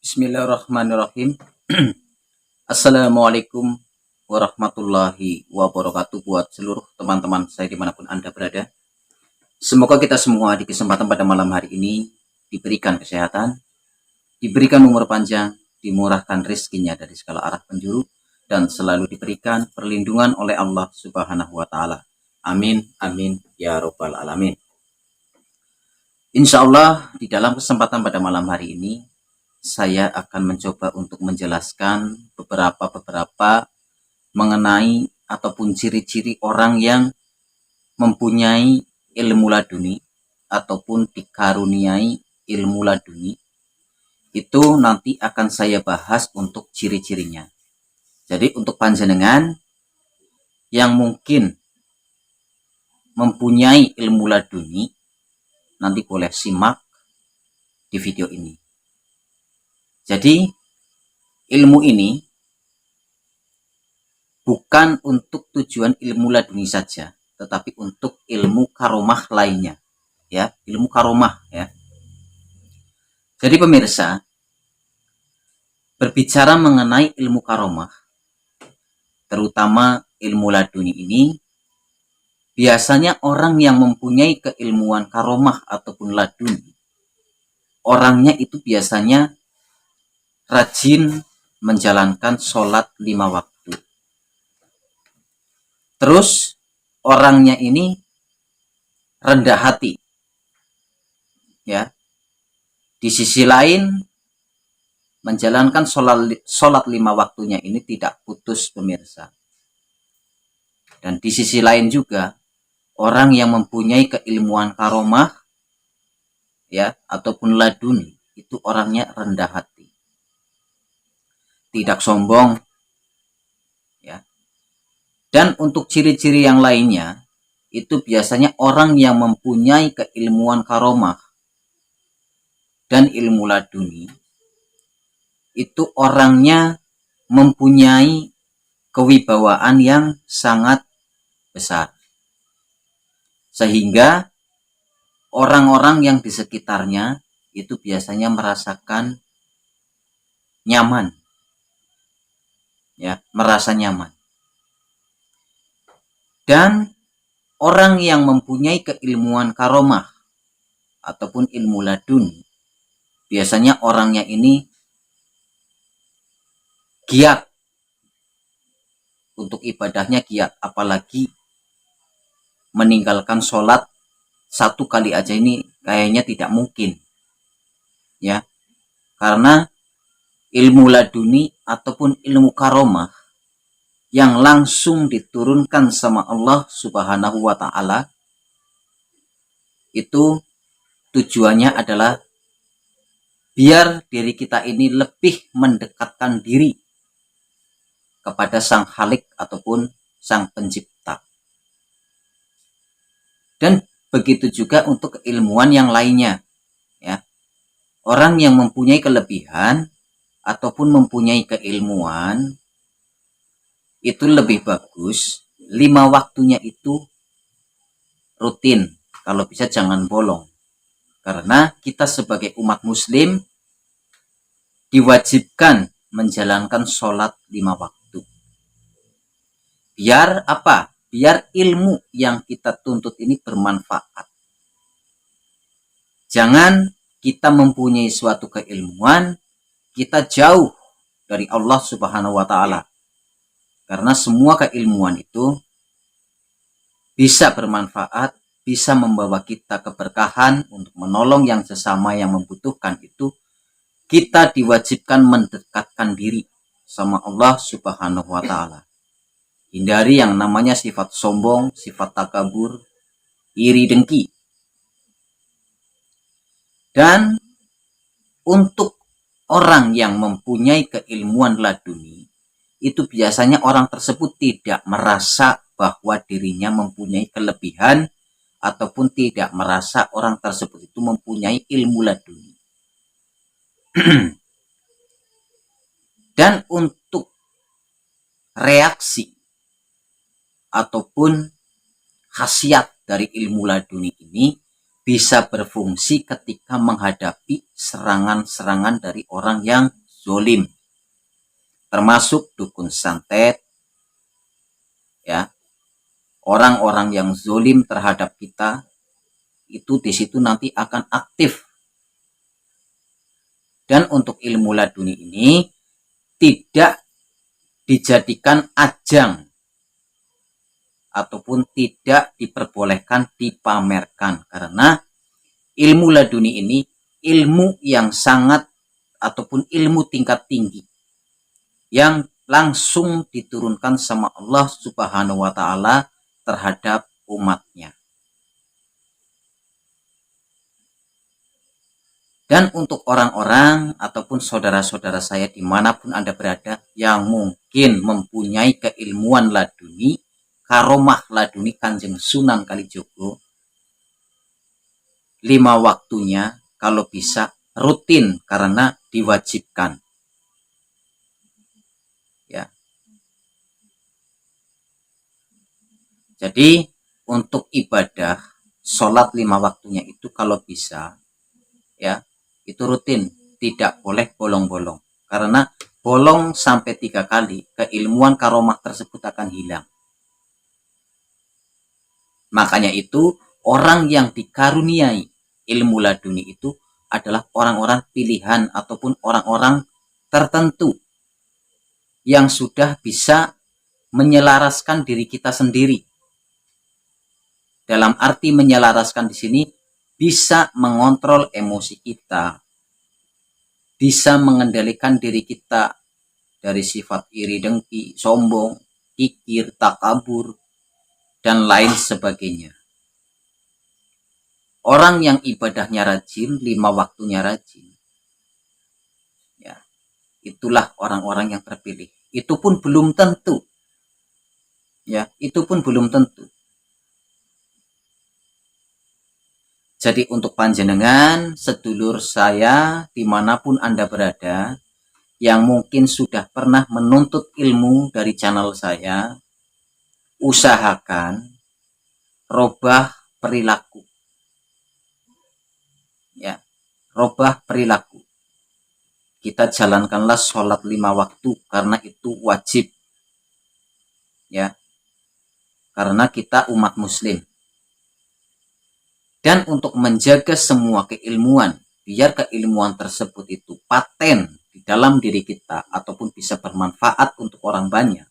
Bismillahirrahmanirrahim. Assalamualaikum warahmatullahi wabarakatuh buat seluruh teman-teman saya dimanapun Anda berada. Semoga kita semua di kesempatan pada malam hari ini diberikan kesehatan, diberikan umur panjang, dimurahkan rezekinya dari segala arah penjuru, dan selalu diberikan perlindungan oleh Allah Subhanahu wa Ta'ala. Amin, amin, ya Rabbal 'Alamin. Insya Allah, di dalam kesempatan pada malam hari ini, saya akan mencoba untuk menjelaskan beberapa mengenai ataupun ciri-ciri orang yang mempunyai ilmu laduni ataupun dikaruniai ilmu laduni. Itu nanti akan saya bahas untuk ciri-cirinya. Jadi untuk panjenengan yang mungkin mempunyai ilmu laduni, nanti boleh simak di video ini. Jadi ilmu ini bukan untuk tujuan ilmu laduni saja, tetapi untuk ilmu karomah lainnya, ya, ilmu karomah, ya. Jadi pemirsa, berbicara mengenai ilmu karomah, terutama ilmu laduni ini, biasanya orang yang mempunyai keilmuan karomah ataupun laduni, orangnya itu biasanya rajin menjalankan sholat 5 waktu. Terus orangnya ini rendah hati, ya. Di sisi lain, menjalankan sholat 5 waktunya ini tidak putus, pemirsa. Dan di sisi lain juga, orang yang mempunyai keilmuan karomah, ya, ataupun laduni, itu orangnya rendah hati, tidak sombong, ya. Dan untuk ciri-ciri yang lainnya, itu biasanya orang yang mempunyai keilmuan karomah dan ilmu laduni, itu orangnya mempunyai kewibawaan yang sangat besar. Sehingga orang-orang yang di sekitarnya itu biasanya merasakan nyaman, ya, merasa nyaman. Dan orang yang mempunyai keilmuan karomah ataupun ilmu laduni, biasanya orangnya ini giat untuk ibadahnya, giat, apalagi meninggalkan sholat 1 kali aja ini kayaknya tidak mungkin, ya, karena ilmu laduni ataupun ilmu karomah yang langsung diturunkan sama Allah Subhanahu wa Ta'ala, itu tujuannya adalah biar diri kita ini lebih mendekatkan diri kepada Sang Khalik ataupun Sang Pencipta. Dan begitu juga untuk keilmuan yang lainnya, ya. Orang yang mempunyai kelebihan ataupun mempunyai keilmuan, itu lebih bagus 5 waktunya itu rutin, kalau bisa jangan bolong. Karena kita sebagai umat muslim diwajibkan menjalankan sholat 5 waktu. Biar apa? Biar ilmu yang kita tuntut ini bermanfaat. Jangan kita mempunyai suatu keilmuan, kita jauh dari Allah Subhanahu wa Ta'ala. Karena semua keilmuan itu bisa bermanfaat, bisa membawa kita keberkahan untuk menolong yang sesama yang membutuhkan. Itu kita diwajibkan mendekatkan diri sama Allah Subhanahu wa Ta'ala. Hindari yang namanya sifat sombong, sifat takabur, iri dengki. Dan untuk orang yang mempunyai keilmuan laduni, itu biasanya orang tersebut tidak merasa bahwa dirinya mempunyai kelebihan ataupun tidak merasa orang tersebut itu mempunyai ilmu laduni. Dan untuk reaksi ataupun khasiat dari ilmu laduni ini, bisa berfungsi ketika menghadapi serangan-serangan dari orang yang zolim, termasuk dukun santet, ya, orang-orang yang zolim terhadap kita, itu di situ nanti akan aktif. Dan untuk ilmu laduni ini tidak dijadikan ajang ataupun tidak diperbolehkan dipamerkan, karena ilmu laduni ini ilmu yang sangat ataupun ilmu tingkat tinggi yang langsung diturunkan sama Allah Subhanahu wa Ta'ala terhadap umatnya. Dan untuk orang-orang ataupun saudara-saudara saya dimanapun Anda berada yang mungkin mempunyai keilmuan laduni, karomah laduni Kanjeng Sunan Kalijogo, 5 waktunya kalau bisa rutin karena diwajibkan. Ya. Jadi untuk ibadah sholat 5 waktunya itu kalau bisa, ya, itu rutin, tidak boleh bolong-bolong, karena bolong sampai 3 kali keilmuan karomah tersebut akan hilang. Makanya itu orang yang dikaruniai ilmu laduni itu adalah orang-orang pilihan ataupun orang-orang tertentu yang sudah bisa menyelaraskan diri kita sendiri. Dalam arti menyelaraskan di sini bisa mengontrol emosi kita, bisa mengendalikan diri kita dari sifat iri dengki, sombong, kikir, takabur, dan lain sebagainya. Orang yang ibadahnya rajin, 5 waktunya rajin, ya, itulah orang-orang yang terpilih. Itu pun belum tentu, ya, itu pun belum tentu. Jadi untuk panjenengan, sedulur saya, dimanapun Anda berada, yang mungkin sudah pernah menuntut ilmu dari channel saya, usahakan robah perilaku. Ya, robah perilaku. Kita jalankanlah sholat 5 waktu karena itu wajib. Ya, karena kita umat muslim. Dan untuk menjaga semua keilmuan, biar keilmuan tersebut itu paten di dalam diri kita ataupun bisa bermanfaat untuk orang banyak,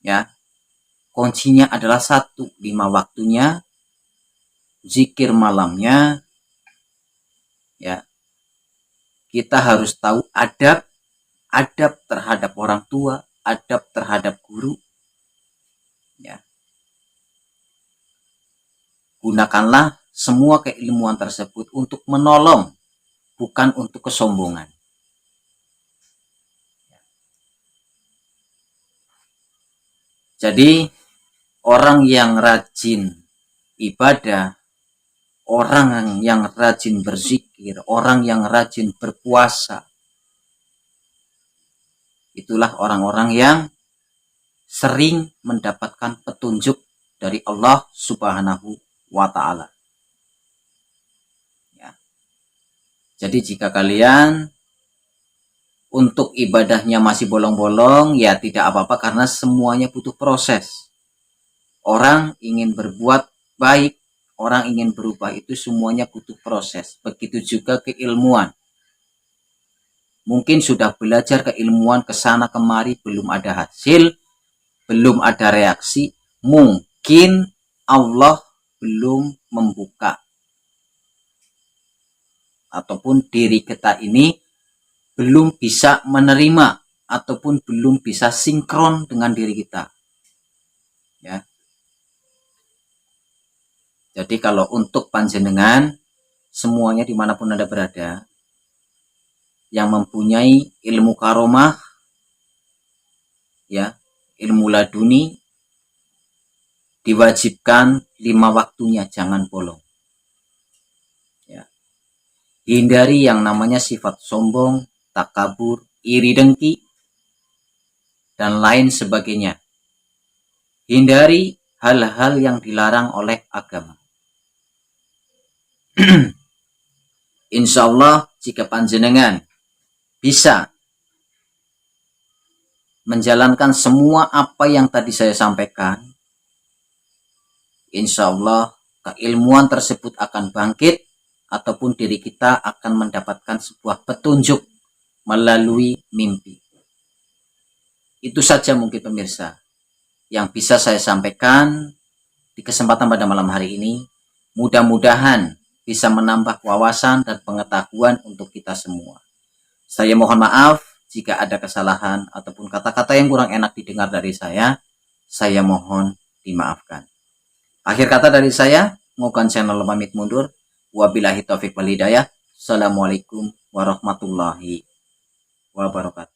ya, kuncinya adalah 1, 5 waktunya, zikir malamnya, ya, kita harus tahu adab terhadap orang tua, adab terhadap guru, ya. Gunakanlah semua keilmuan tersebut untuk menolong, bukan untuk kesombongan. Jadi orang yang rajin ibadah, orang yang rajin berzikir, orang yang rajin berpuasa, itulah orang-orang yang sering mendapatkan petunjuk dari Allah Subhanahu wa Ta'ala. Ya. Jadi jika kalian untuk ibadahnya masih bolong-bolong, ya tidak apa-apa, karena semuanya butuh proses. Orang ingin berbuat baik, orang ingin berubah, itu semuanya butuh proses. Begitu juga keilmuan. Mungkin sudah belajar keilmuan kesana kemari, belum ada hasil, belum ada reaksi, mungkin Allah belum membuka, ataupun diri kita ini belum bisa menerima ataupun belum bisa sinkron dengan diri kita, ya. Jadi kalau untuk panjenengan semuanya dimanapun Anda berada yang mempunyai ilmu karomah, ya, ilmu laduni, diwajibkan 5 waktunya, jangan bolong. Ya. Hindari yang namanya sifat sombong, takabur, iri dengki, dan lain sebagainya. Hindari hal-hal yang dilarang oleh agama. Insya Allah jika panjenengan bisa menjalankan semua apa yang tadi saya sampaikan, insya Allah keilmuan tersebut akan bangkit ataupun diri kita akan mendapatkan sebuah petunjuk melalui mimpi. Itu saja mungkin pemirsa yang bisa saya sampaikan di kesempatan pada malam hari ini. Mudah-mudahan bisa menambah wawasan dan pengetahuan untuk kita semua. Saya mohon maaf jika ada kesalahan ataupun kata-kata yang kurang enak didengar dari saya mohon dimaafkan. Akhir kata dari saya, Ngukan channel pamit mundur. Wabillahi taufik wal hidayah. Assalamualaikum warahmatullahi wabarakatuh.